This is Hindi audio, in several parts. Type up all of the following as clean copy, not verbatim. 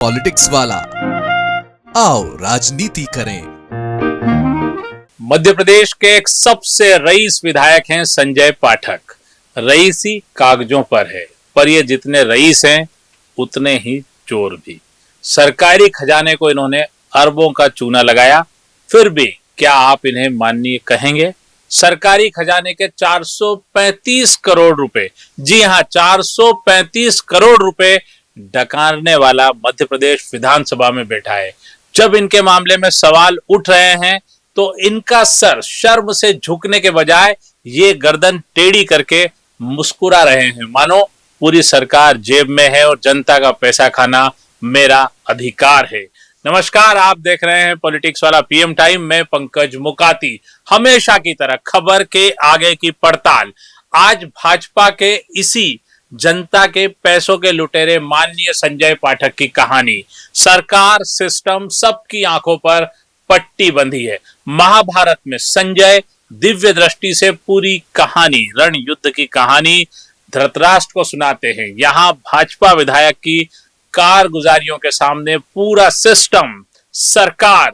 पॉलिटिक्स वाला, आओ राजनीति करें। मध्य प्रदेश के एक सबसे रईस विधायक हैं संजय पाठक। रईसी कागजों पर है, पर ये जितने रईस हैं उतने ही चोर भी। सरकारी खजाने को इन्होंने अरबों का चूना लगाया, फिर भी क्या आप इन्हें माननीय कहेंगे? सरकारी खजाने के 435 करोड़ रुपए, जी हां 435 करोड़ रुपए डकारने वाला मध्य प्रदेश विधानसभा में बैठा है। जब इनके मामले में सवाल उठ रहे हैं तो इनका सर शर्म से झुकने के बजाय ये गर्दन टेढ़ी करके मुस्कुरा रहे हैं, मानो पूरी सरकार जेब में है और जनता का पैसा खाना मेरा अधिकार है। नमस्कार, आप देख रहे हैं पॉलिटिक्स वाला पीएम टाइम में पंकज मुकाती। हमेशा की तरह खबर के आगे की पड़ताल। आज भाजपा के इसी जनता के पैसों के लुटेरे माननीय संजय पाठक की कहानी। सरकार, सिस्टम, सबकी आंखों पर पट्टी बंधी है। महाभारत में संजय दिव्य दृष्टि से पूरी कहानी, रण युद्ध की कहानी धृतराष्ट्र को सुनाते हैं। यहाँ भाजपा विधायक की कारगुजारियों के सामने पूरा सिस्टम, सरकार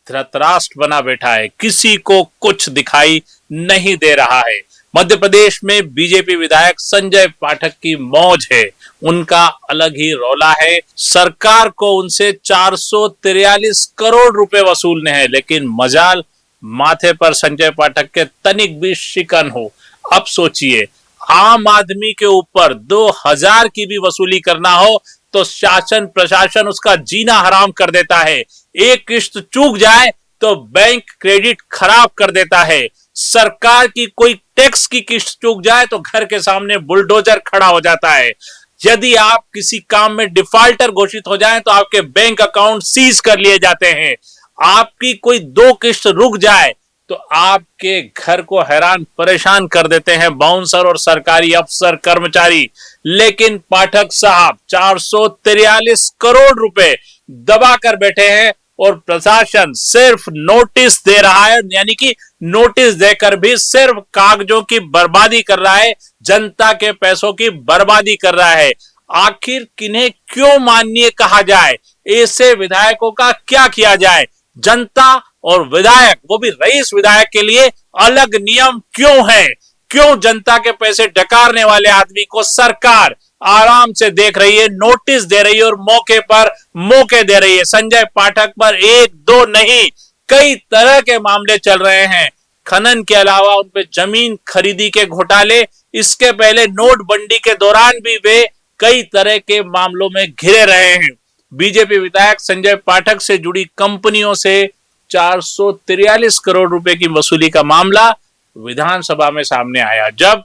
धृतराष्ट्र बना बैठा है। किसी को कुछ दिखाई नहीं दे रहा है। मध्य प्रदेश में बीजेपी विधायक संजय पाठक की मौज है, उनका अलग ही रौला है। सरकार को उनसे 443 करोड़ रुपए वसूलने हैं, लेकिन मजाल माथे पर संजय पाठक के तनिक भी शिकन हो। अब सोचिए, आम आदमी के ऊपर 2000 की भी वसूली करना हो तो शासन प्रशासन उसका जीना हराम कर देता है। एक किस्त चूक जाए तो बैंक क्रेडिट खराब कर देता है। सरकार की कोई टैक्स की किस्त चूक जाए तो घर के सामने बुलडोजर खड़ा हो जाता है। यदि आप किसी काम में डिफॉल्टर घोषित हो जाएं तो आपके बैंक अकाउंट सीज कर लिए जाते हैं। आपकी कोई 2 किस्त रुक जाए तो आपके घर को हैरान परेशान कर देते हैं बाउंसर और सरकारी अफसर कर्मचारी। लेकिन पाठक साहब 443 करोड़ रुपए दबा कर बैठे हैं और प्रशासन सिर्फ नोटिस दे रहा है, यानी कि नोटिस देकर भी सिर्फ कागजों की बर्बादी कर रहा है, जनता के पैसों की बर्बादी कर रहा है। आखिर किन्हें क्यों माननीय कहा जाए? ऐसे विधायकों का क्या किया जाए? जनता और विधायक, वो भी रईस विधायक के लिए अलग नियम क्यों है? क्यों जनता के पैसे डकारने वाले आदमी को सरकार आराम से देख रही है, नोटिस दे रही है और मौके पर मौके दे रही है? संजय पाठक पर 1-2 नहीं, कई तरह के मामले चल रहे हैं। खनन के अलावा उन पे जमीन खरीदी के घोटाले, इसके पहले नोटबंदी के दौरान भी वे कई तरह के मामलों में घिरे रहे हैं। बीजेपी विधायक संजय पाठक से जुड़ी कंपनियों से 443 करोड़ रुपए की वसूली का मामला विधानसभा में सामने आया, जब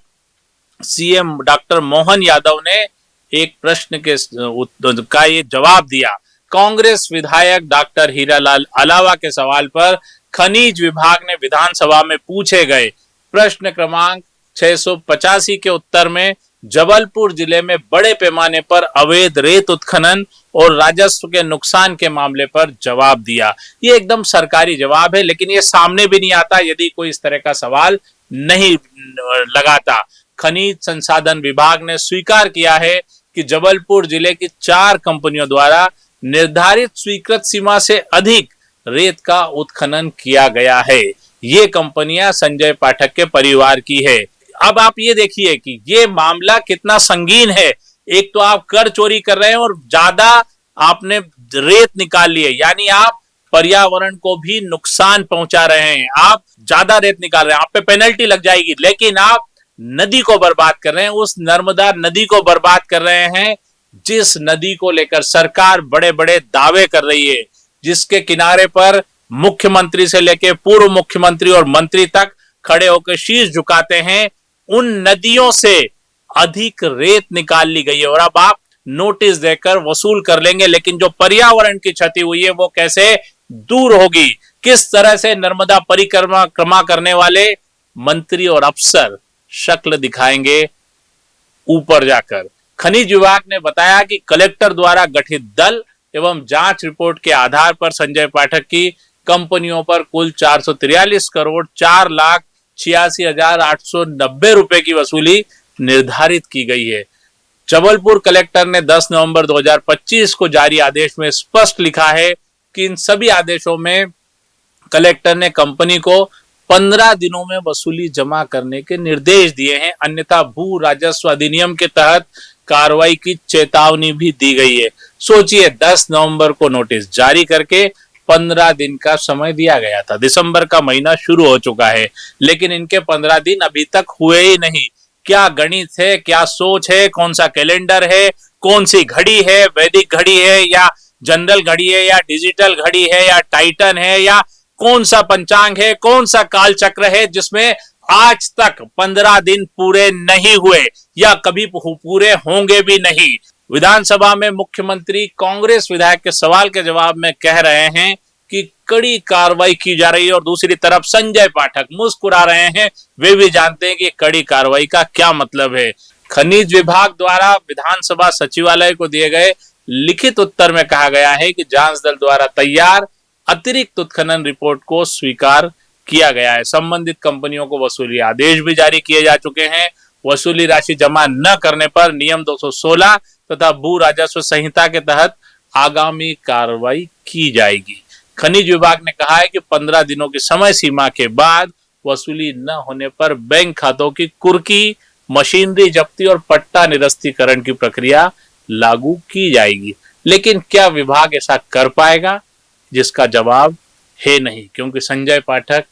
सीएम डॉक्टर मोहन यादव ने एक प्रश्न का ये जवाब दिया। कांग्रेस विधायक डॉक्टर हीरालाल अलावा के सवाल पर खनिज विभाग ने विधानसभा में पूछे गए प्रश्न क्रमांक 685 के उत्तर में जबलपुर जिले में बड़े पैमाने पर अवैध रेत उत्खनन और राजस्व के नुकसान के मामले पर जवाब दिया। ये एकदम सरकारी जवाब है, लेकिन ये सामने भी नहीं आता यदि कोई इस तरह का सवाल नहीं लगाता। खनिज संसाधन विभाग ने स्वीकार किया है कि जबलपुर जिले की 4 कंपनियों द्वारा निर्धारित स्वीकृत सीमा से अधिक रेत का उत्खनन किया गया है। ये कंपनियां संजय पाठक के परिवार की है। अब आप ये देखिए कि ये मामला कितना संगीन है। एक तो आप कर चोरी कर रहे हैं और ज्यादा आपने रेत निकाल ली है, यानी आप पर्यावरण को भी नुकसान पहुंचा रहे हैं। आप ज्यादा रेत निकाल रहे हैं, आप पे पेनल्टी लग जाएगी, लेकिन आप नदी को बर्बाद कर रहे हैं। उस नर्मदा नदी को बर्बाद कर रहे हैं जिस नदी को लेकर सरकार बड़े बड़े दावे कर रही है, जिसके किनारे पर मुख्यमंत्री से लेकर पूर्व मुख्यमंत्री और मंत्री तक खड़े होकर शीश झुकाते हैं। उन नदियों से अधिक रेत निकाल ली गई है और अब आप नोटिस देकर वसूल कर लेंगे, लेकिन जो पर्यावरण की क्षति हुई है वो कैसे दूर होगी? किस तरह से नर्मदा परिक्रमा करने वाले मंत्री और अफसर शक्ल दिखाएंगे ऊपर जाकर? खनिज विभाग ने बताया कि कलेक्टर द्वारा गठित दल एवं जांच रिपोर्ट के आधार पर संजय पाठक की कंपनियों पर कुल 443 करोड़ 4,86,890 रुपए की वसूली निर्धारित की गई है। जबलपुर कलेक्टर ने 10 नवंबर 2025 को जारी आदेश में स्पष्ट लिखा है कि इन सभी आदेशों में कलेक्टर ने कंपनी को 15 दिनों में वसूली जमा करने के निर्देश दिए हैं, अन्यथा भू राजस्व अधिनियम के तहत कार्रवाई की चेतावनी भी दी गई है। सोचिए, 10 नवंबर को नोटिस जारी करके 15 दिन का समय दिया गया था। दिसंबर का महीना शुरू हो चुका है, लेकिन इनके 15 दिन अभी तक हुए ही नहीं। क्या गणित है, क्या सोच है, कौन सा कैलेंडर है, कौन सी घड़ी है, वैदिक घड़ी है या जनरल घड़ी है या डिजिटल घड़ी है या टाइटन है या कौन सा पंचांग है, कौन सा काल चक्र है जिसमें आज तक 15 दिन पूरे नहीं हुए या कभी पूरे होंगे भी नहीं। विधानसभा में मुख्यमंत्री कांग्रेस विधायक के सवाल के जवाब में कह रहे हैं कि कड़ी कार्रवाई की जा रही है और दूसरी तरफ संजय पाठक मुस्कुरा रहे हैं। वे भी जानते हैं कि कड़ी कार्रवाई का क्या मतलब है। खनिज विभाग द्वारा विधानसभा सचिवालय को दिए गए लिखित उत्तर में कहा गया है कि जांच दल द्वारा तैयार अतिरिक्त उत्खनन रिपोर्ट को स्वीकार किया गया है। संबंधित कंपनियों को वसूली आदेश भी जारी किए जा चुके हैं। वसूली राशि जमा न करने पर नियम 216 तथा भू राजस्व संहिता के तहत आगामी कार्रवाई की जाएगी। खनिज विभाग ने कहा है कि 15 दिनों की समय सीमा के बाद वसूली न होने पर बैंक खातों की कुर्की, मशीनरी जब्ती और पट्टा निरस्तीकरण की प्रक्रिया लागू की जाएगी। लेकिन क्या विभाग ऐसा कर पाएगा, जिसका जवाब है नहीं, क्योंकि संजय पाठक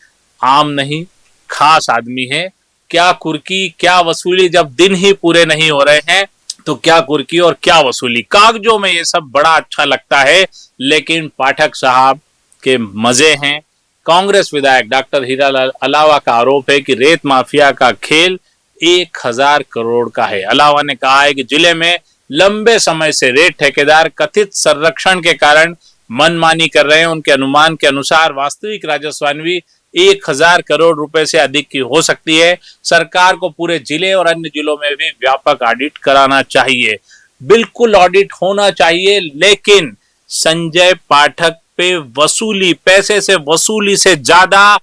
आम नहीं खास आदमी है। क्या कुर्की, क्या वसूली, जब दिन ही पूरे नहीं हो रहे हैं तो क्या कुर्की और क्या वसूली। कागजों में ये सब बड़ा अच्छा लगता है, लेकिन पाठक साहब के मजे हैं। कांग्रेस विधायक डॉक्टर हीरालाल अलावा का आरोप है कि रेत माफिया का खेल 1000 करोड़ का है। अलावा ने कहा है कि जिले में लंबे समय से रेत ठेकेदार कथित संरक्षण के कारण मनमानी कर रहे हैं। उनके अनुमान के अनुसार वास्तविक राजस्वान्वी 1000 करोड़ रुपए से अधिक की हो सकती है। सरकार को पूरे जिले और अन्य जिलों में भी व्यापक ऑडिट कराना चाहिए। बिल्कुल ऑडिट होना चाहिए, लेकिन संजय पाठक पे वसूली, पैसे से वसूली से ज्यादा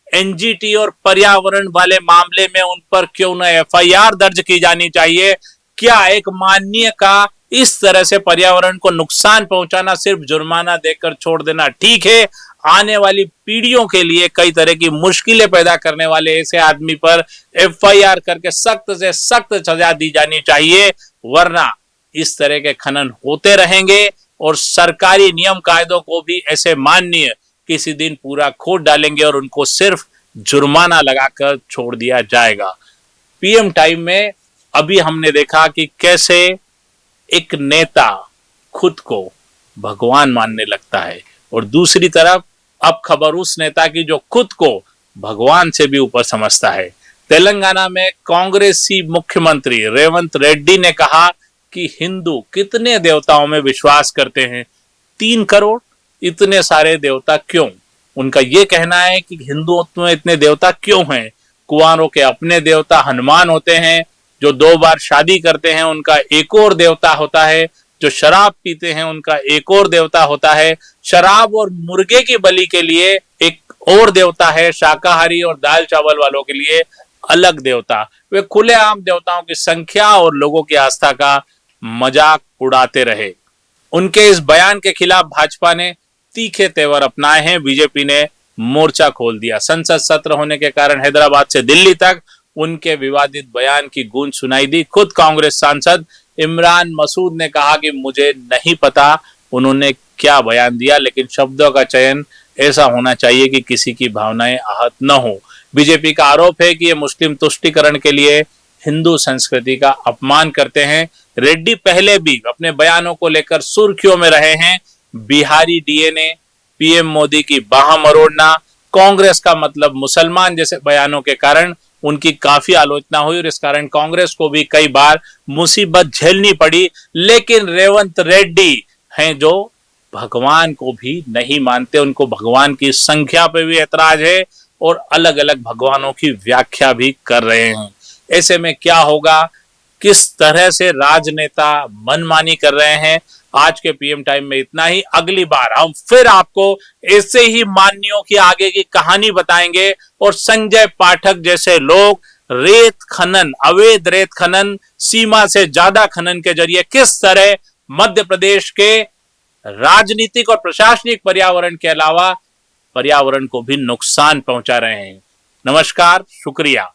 एनजीटी और पर्यावरण वाले मामले में उन पर क्यों न एफआईआर दर्ज की जानी चाहिए। क्या एक माननीय का इस तरह से पर्यावरण को नुकसान पहुंचाना सिर्फ जुर्माना देकर छोड़ देना ठीक है? आने वाली पीढ़ियों के लिए कई तरह की मुश्किलें पैदा करने वाले ऐसे आदमी पर एफआईआर करके सख्त से सख्त सजा दी जानी चाहिए, वरना इस तरह के खनन होते रहेंगे और सरकारी नियम कायदों को भी ऐसे माननीय किसी दिन पूरा खोद डालेंगे और उनको सिर्फ जुर्माना लगाकर छोड़ दिया जाएगा। पीएम टाइम में अभी हमने देखा कि कैसे एक नेता खुद को भगवान मानने लगता है और दूसरी तरफ अब खबर उस नेता की जो खुद को भगवान से भी ऊपर समझता है। तेलंगाना में कांग्रेसी मुख्यमंत्री रेवंत रेड्डी ने कहा कि हिंदू कितने देवताओं में विश्वास करते हैं? 3 करोड़। इतने सारे देवता क्यों? उनका यह कहना है कि हिंदुत्व में इतने देवता क्यों हैं? कुंवारों के अपने देवता हनुमान होते हैं, जो 2 बार शादी करते हैं उनका एक और देवता होता है, जो शराब पीते हैं उनका एक और देवता होता है, शराब और मुर्गे की बलि के लिए एक और देवता है, शाकाहारी और दाल चावल वालों के लिए अलग देवता। वे खुलेआम देवताओं की संख्या और लोगों की आस्था का मजाक उड़ाते रहे। उनके इस बयान के खिलाफ भाजपा ने तीखे तेवर अपनाए हैं। बीजेपी ने मोर्चा खोल दिया। संसद सत्र होने के कारण हैदराबाद से दिल्ली तक उनके विवादित बयान की गूंज सुनाई दी। खुद कांग्रेस सांसद इमरान मसूद ने कहा कि मुझे नहीं पता उन्होंने क्या बयान दिया, लेकिन शब्दों का चयन ऐसा होना चाहिए कि किसी की भावनाएं आहत न हो। बीजेपी का आरोप है कि ये मुस्लिम तुष्टीकरण के लिए हिंदू संस्कृति का अपमान करते हैं। रेड्डी पहले भी अपने बयानों को लेकर सुर्खियों में रहे हैं। बिहारी डीएनए, पीएम मोदी की बाह मरोड़ना, कांग्रेस का मतलब मुसलमान जैसे बयानों के कारण उनकी काफी आलोचना हुई और इस कारण कांग्रेस को भी कई बार मुसीबत झेलनी पड़ी। लेकिन रेवंत रेड्डी हैं जो भगवान को भी नहीं मानते, उनको भगवान की संख्या पे भी ऐतराज है और अलग अलग भगवानों की व्याख्या भी कर रहे हैं। ऐसे में क्या होगा, किस तरह से राजनेता मनमानी कर रहे हैं। आज के पीएम टाइम में इतना ही। अगली बार हम फिर आपको ऐसे ही मान्यों की आगे की कहानी बताएंगे और संजय पाठक जैसे लोग रेत खनन, अवैध रेत खनन, सीमा से ज्यादा खनन के जरिए किस तरह मध्य प्रदेश के राजनीतिक और प्रशासनिक पर्यावरण के अलावा पर्यावरण को भी नुकसान पहुंचा रहे हैं। नमस्कार, शुक्रिया।